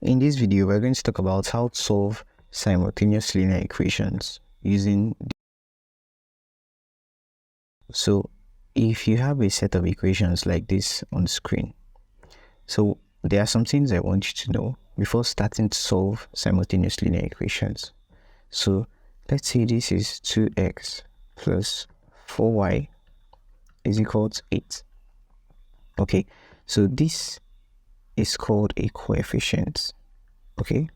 In this video, we're going to talk about how to solve simultaneous linear equations using. So if you have a set of equations like this on the screen, so there are some things I want you to know before starting to solve simultaneous linear equations. So let's say this is 2x plus 4y is equal to 8. Okay, so this is called a coefficient. Okay,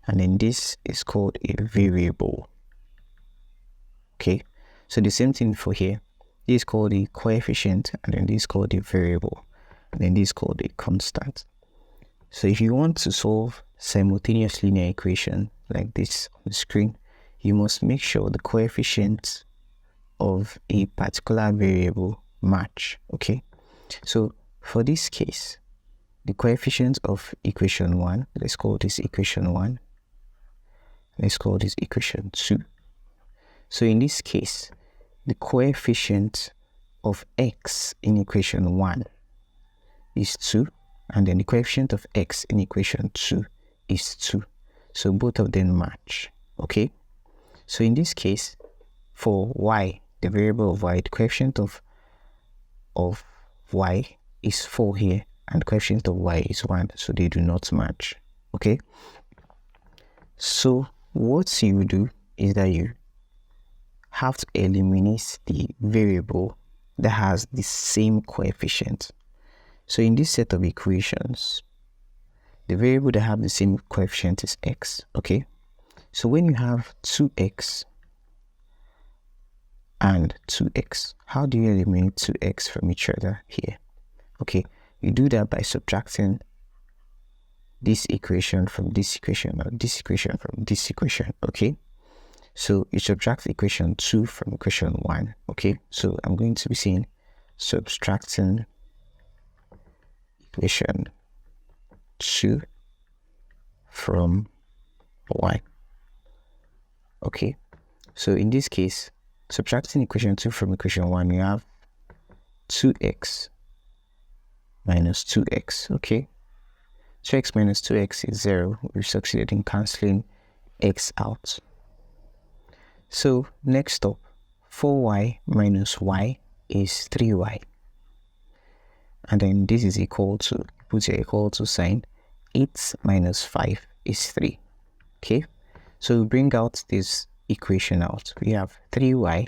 and then this is called a variable. Okay, so the same thing for here. This is called a coefficient, and then this is called a variable, and then this is called a constant. So if you want to solve simultaneous linear equation like this on the screen, you must make sure the coefficients of a particular variable match. Okay, so for this case, the coefficient of equation 1, let's call this equation 1, let's call this equation 2. So in this case, the coefficient of x in equation 1 is 2, and then the coefficient of x in equation 2 is 2. So both of them match. Okay, so in this case, for y, the variable of y, the coefficient of y is 4 here, and the coefficient of y is 1, so they do not match. Okay, so what you do is that you have to eliminate the variable that has the same coefficient. So in this set of equations, the variable that have the same coefficient is x. Okay, so when you have 2x and 2x, how do you eliminate 2x from each other here? Okay, you do that by subtracting this equation from this equation, or this equation from this equation. Okay, so you subtract equation 2 from equation 1. Okay, so I'm going to be saying subtracting equation 2 from 1. Okay, so in this case, subtracting equation 2 from equation 1, we have 2x minus 2x. Okay, 2x minus 2x is 0. We've succeeded in cancelling x out. So next up, 4y minus y is 3y. And then this is equal to, put your equal to sign, 8 minus 5 is 3. Okay, so we bring out this equation out. We have 3y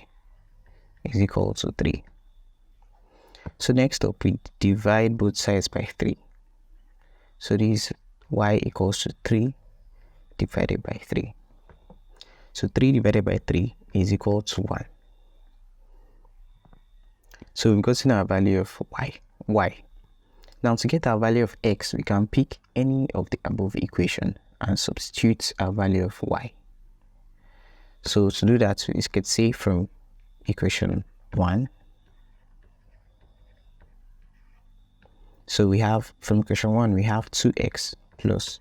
is equal to 3. So next up, we divide both sides by 3. So this y equals to 3 divided by 3. So 3 divided by 3 is equal to 1. So we've gotten our value of y. Now to get our value of x, we can pick any of the above equation and substitute our value of y. So to do that, we can say from equation 1. So we have, from equation 1, we have 2x plus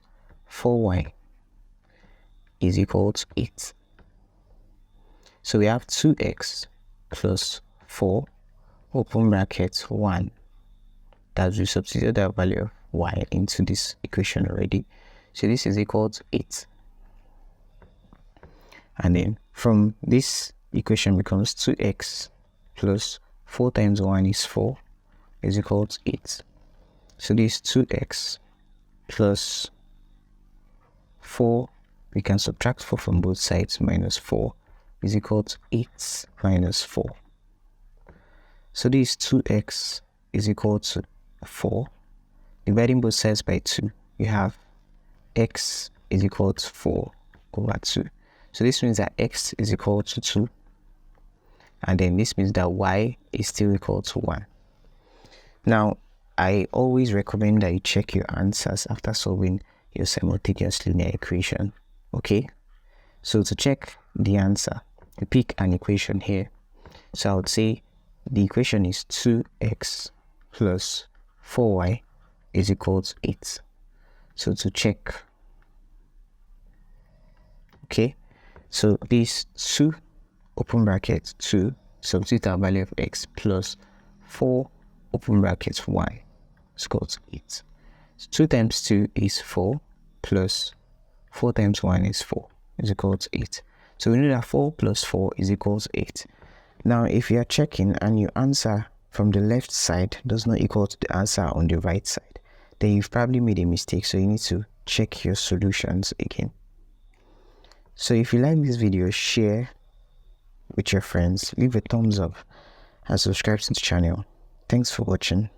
4y is equal to 8. So we have 2x plus 4, open bracket 1, that we substitute the value of y into this equation already. So this is equal to 8. And then from this equation becomes 2x plus 4 times 1 is 4 is equal to 8. So this 2x plus 4, we can subtract 4 from both sides, minus 4 is equal to 8 minus 4. So this 2x is equal to 4. Dividing both sides by 2, you have x is equal to 4 over 2. So this means that x is equal to 2. And then this means that y is still equal to 1. Now, I always recommend that you check your answers after solving your simultaneous linear equation. Okay, so to check the answer, you pick an equation here. So I would say the equation is 2x plus 4y is equal to 8. So to check, okay, so this 2, open bracket 2, substitute our value of x, plus 4, open bracket y is equal to 8. So 2 times 2 is 4, plus 4 times 1 is 4 is equals 8. So we know that 4 plus 4 is equals 8. Now if you are checking and your answer from the left side does not equal to the answer on the right side, then you've probably made a mistake, so you need to check your solutions again. So if you like this video, share with your friends, leave a thumbs up and subscribe to the channel. Thanks for watching.